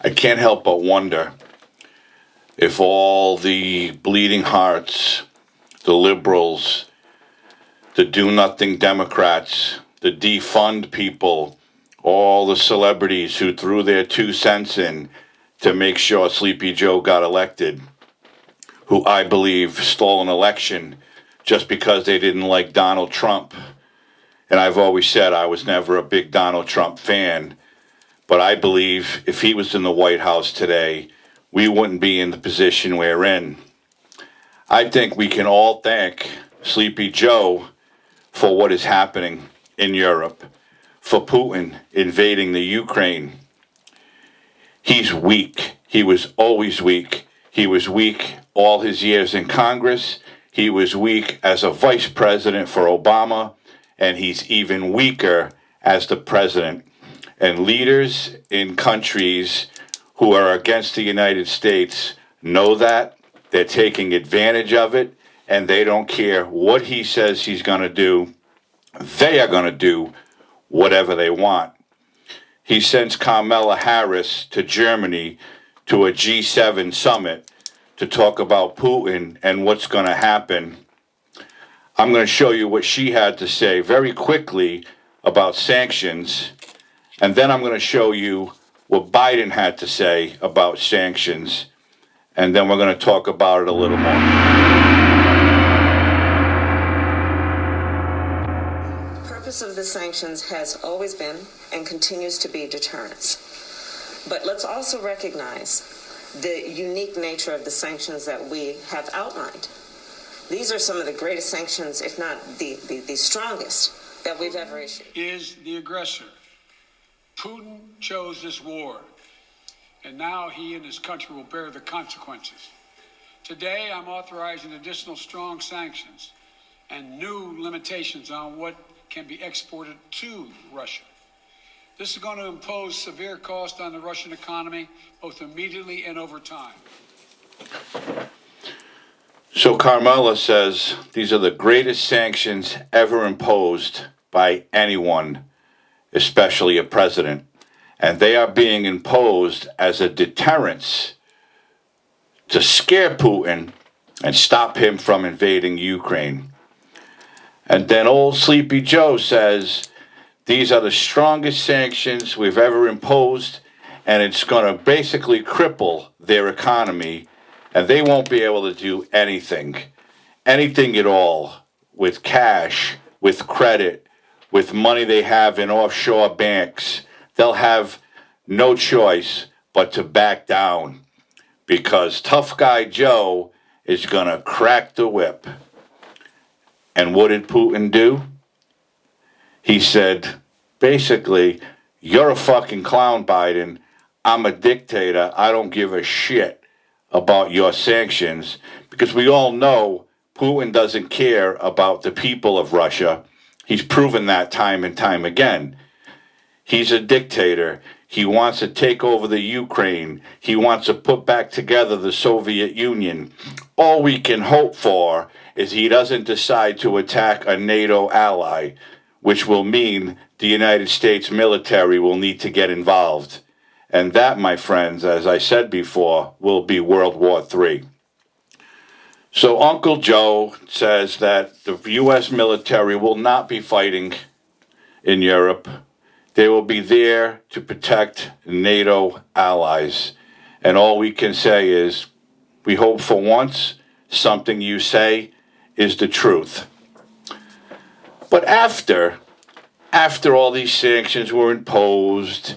I can't help but wonder if all the bleeding hearts, the liberals, the do-nothing Democrats, the defund people, all the celebrities who threw their 2 cents in to make sure Sleepy Joe got elected, who I believe stole an election just because they didn't like Donald Trump. And I've always said I was never a big Donald Trump fan, but I believe if he was in the White House today, we wouldn't be in the position we're in. I think we can all thank Sleepy Joe for what is happening in Europe, for Putin invading the Ukraine. He's weak. He was always weak. He was weak all his years in Congress. He was weak as a vice president for Obama, and he's even weaker as the president. And leaders in countries who are against the United States know that. They're taking advantage of it, and they don't care what he says he's going to do. They are going to do whatever they want. He sends Kamala Harris to Germany to a G7 summit to talk about Putin and what's going to happen. I'm going to show you what she had to say very quickly about sanctions, and then I'm going to show you what Biden had to say about sanctions, and then we're going to talk about it a little more. The purpose of the sanctions has always been and continues to be deterrence. But let's also recognize the unique nature of the sanctions that we have outlined. These are some of the greatest sanctions, if not the strongest, that we've ever issued. Is the aggressor. Putin chose this war, and now he and his country will bear the consequences. Today, I'm authorizing additional strong sanctions and new limitations on what can be exported to Russia. This is going to impose severe cost on the Russian economy, both immediately and over time. So Carmela says these are the greatest sanctions ever imposed by anyone, especially a president. And they are being imposed as a deterrence to scare Putin and stop him from invading Ukraine. And then old Sleepy Joe says these are the strongest sanctions we've ever imposed, and it's going to basically cripple their economy, and they won't be able to do anything at all with cash, with credit, with money they have in offshore banks. They'll have no choice but to back down because tough guy Joe is going to crack the whip. And what did Putin do? He said, basically, you're a fucking clown, Biden. I'm a dictator. I don't give a shit about your sanctions, because we all know Putin doesn't care about the people of Russia. He's proven that time and time again. He's a dictator. He wants to take over the Ukraine. He wants to put back together the Soviet Union. All we can hope for is he doesn't decide to attack a NATO ally, which will mean the United States military will need to get involved. And that, my friends, as I said before, will be World War III. So Uncle Joe says that the U.S. military will not be fighting in Europe. They will be there to protect NATO allies. And all we can say is, we hope for once something you say is the truth. But after all these sanctions were imposed,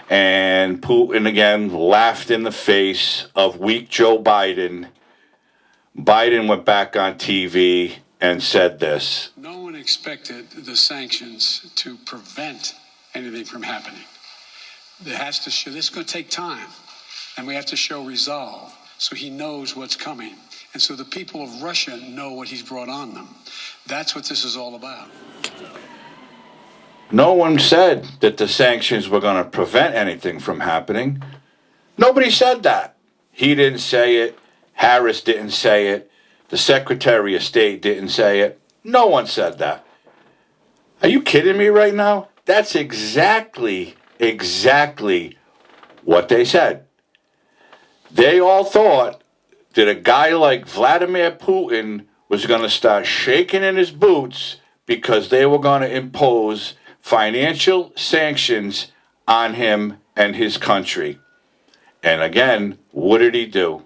and Putin again laughed in the face of weak Joe Biden, Biden went back on TV and said this. No one expected the sanctions to prevent anything from happening. There has to show, this is going to take time, and we have to show resolve so he knows what's coming. And so the people of Russia know what he's brought on them. That's what this is all about. No one said that the sanctions were going to prevent anything from happening. Nobody said that. He didn't say it. Harris didn't say it. The Secretary of State didn't say it. No one said that. Are you kidding me right now? That's exactly what they said. They all thought that a guy like Vladimir Putin was going to start shaking in his boots because they were going to impose financial sanctions on him and his country. And again, what did he do?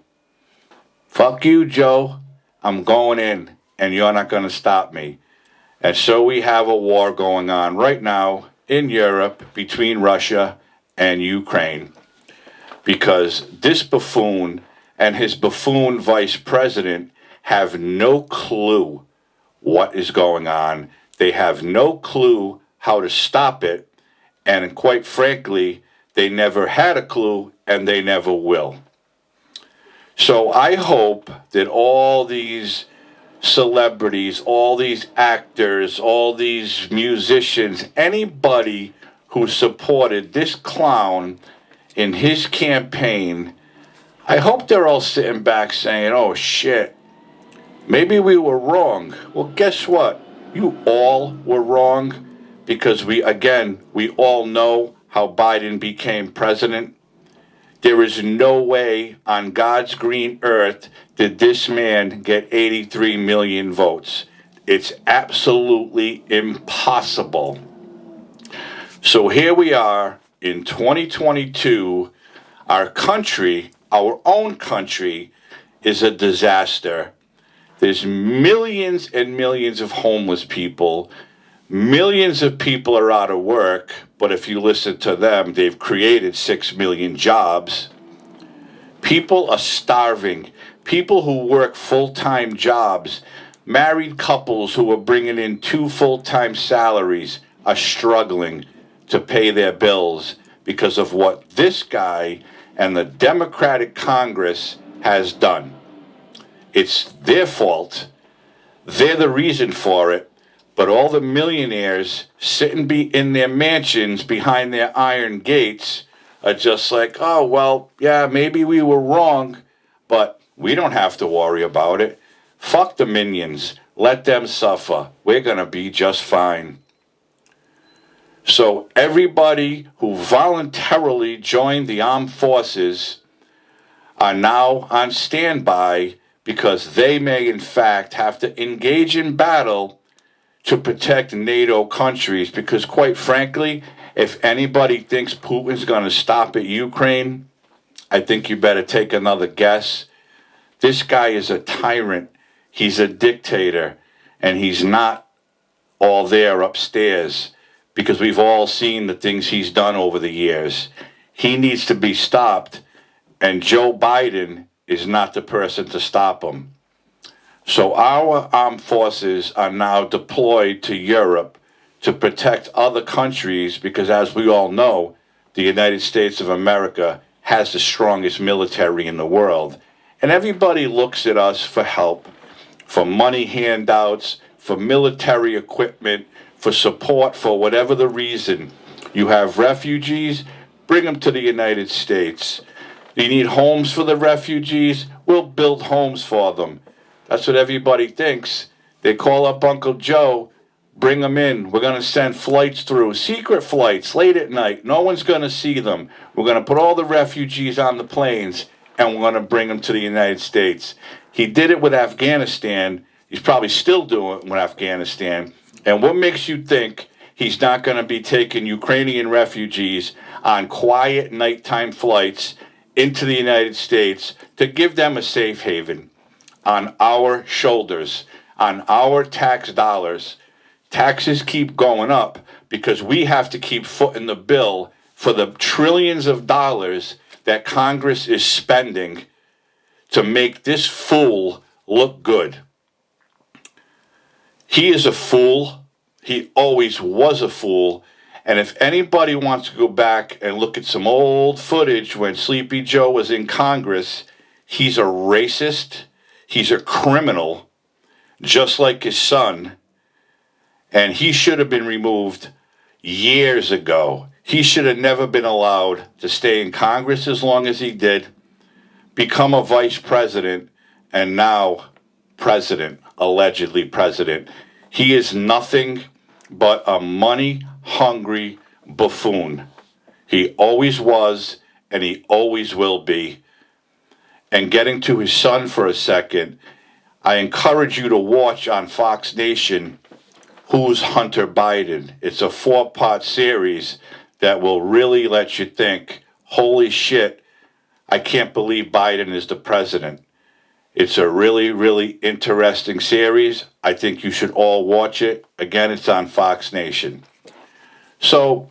Fuck you, Joe. I'm going in, and you're not going to stop me. And so we have a war going on right now in Europe between Russia and Ukraine, because this buffoon and his buffoon vice president have no clue what is going on. They have no clue how to stop it. And quite frankly, they never had a clue and they never will. So I hope that all these celebrities, all these actors, all these musicians, anybody who supported this clown in his campaign, I hope they're all sitting back saying, oh shit, maybe we were wrong. Well, guess what? You all were wrong, because we all know how Biden became president. There is no way on God's green earth did this man get 83 million votes. It's absolutely impossible. So here we are in 2022. Our country, our own country, is a disaster. There's millions and millions of homeless people. Millions of people are out of work, but if you listen to them, they've created 6 million jobs. People are starving. People who work full-time jobs, married couples who are bringing in 2 full-time salaries, are struggling to pay their bills because of what this guy and the Democratic Congress has done. It's their fault. They're the reason for it. But all the millionaires sitting in their mansions behind their iron gates are just like, oh, well, yeah, maybe we were wrong, but we don't have to worry about it. Fuck the minions. Let them suffer. We're going to be just fine. So everybody who voluntarily joined the armed forces are now on standby, because they may, in fact, have to engage in battle to protect NATO countries, because quite frankly, if anybody thinks Putin's going to stop at Ukraine, I think you better take another guess. This guy is a tyrant. He's a dictator, and he's not all there upstairs, because we've all seen the things he's done over the years. He needs to be stopped, and Joe Biden is not the person to stop him. So our armed forces are now deployed to Europe to protect other countries, because as we all know, the United States of America has the strongest military in the world. And everybody looks at us for help, for money handouts, for military equipment, for support, for whatever the reason. You have refugees, bring them to the United States. You need homes for the refugees, we'll build homes for them. That's what everybody thinks. They call up Uncle Joe, bring them in. We're going to send flights through, secret flights, late at night. No one's going to see them. We're going to put all the refugees on the planes, and we're going to bring them to the United States. He did it with Afghanistan. He's probably still doing it with Afghanistan. And what makes you think he's not going to be taking Ukrainian refugees on quiet nighttime flights into the United States to give them a safe haven? On our shoulders, on our tax dollars. Taxes keep going up because we have to keep footing the bill for the trillions of dollars that Congress is spending to make this fool look good. He is a fool. He always was a fool. And if anybody wants to go back and look at some old footage when Sleepy Joe was in Congress, he's a racist. He's a criminal, just like his son, and he should have been removed years ago. He should have never been allowed to stay in Congress as long as he did, become a vice president, and now president, allegedly president. He is nothing but a money-hungry buffoon. He always was, and he always will be. and getting to his son for a second, I encourage you to watch on Fox Nation Who's Hunter Biden. It's a 4-part series that will really let you think, holy shit, I can't believe Biden is the president. It's a really, really interesting series. I think you should all watch it. Again, it's on Fox Nation. So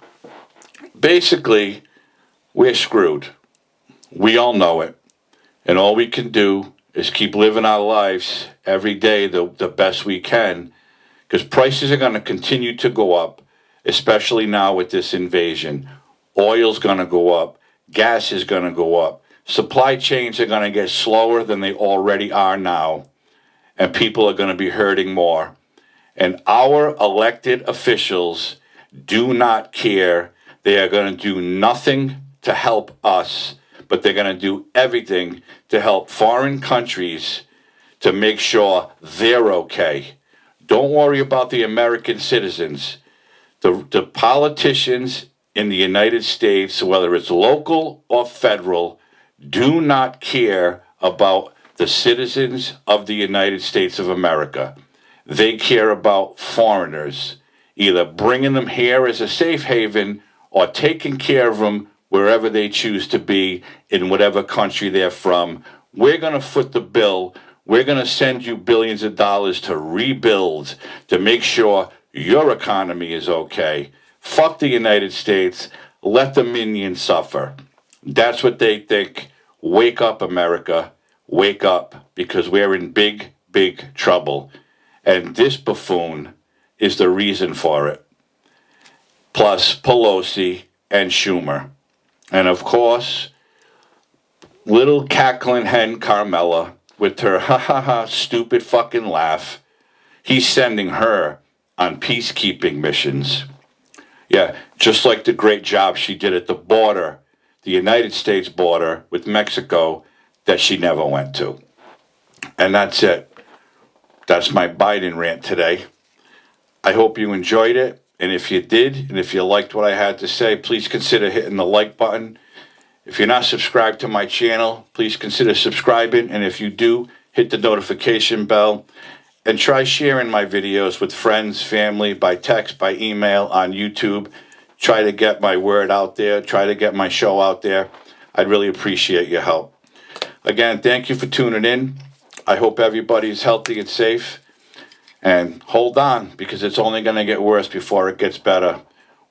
basically, we're screwed. We all know it. And all we can do is keep living our lives every day the best we can, because prices are going to continue to go up, especially now with this invasion. Oil's going to go up. Gas is going to go up. Supply chains are going to get slower than they already are now, and people are going to be hurting more. And our elected officials do not care. They are going to do nothing to help us, but they're going to do everything to help foreign countries to make sure they're okay. Don't worry about the American citizens. The politicians in the United States, whether it's local or federal, do not care about the citizens of the United States of America. They care about foreigners, either bringing them here as a safe haven or taking care of them wherever they choose to be in whatever country they're from. We're going to foot the bill. We're going to send you billions of dollars to rebuild, to make sure your economy is okay. Fuck the United States. Let the minions suffer. That's what they think. Wake up, America. Wake up, because we're in big, big trouble. And this buffoon is the reason for it. Plus Pelosi and Schumer. And of course, little cackling hen Carmella with her ha stupid fucking laugh. He's sending her on peacekeeping missions. Yeah, just like the great job she did at the border, the United States border with Mexico, that she never went to. And that's it. That's my Biden rant today. I hope you enjoyed it. And if you did, and if you liked what I had to say, please consider hitting the like button. If you're not subscribed to my channel, please consider subscribing. And if you do, hit the notification bell. And try sharing my videos with friends, family, by text, by email, on YouTube. Try to get my word out there. Try to get my show out there. I'd really appreciate your help. Again, thank you for tuning in. I hope everybody is healthy and safe. And hold on, because it's only going to get worse before it gets better.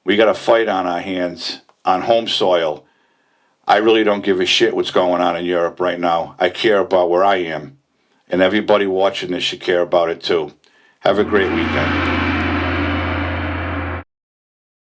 We got a fight on our hands, on home soil. I really don't give a shit what's going on in Europe right now. I care about where I am. And everybody watching this should care about it too. Have a great weekend.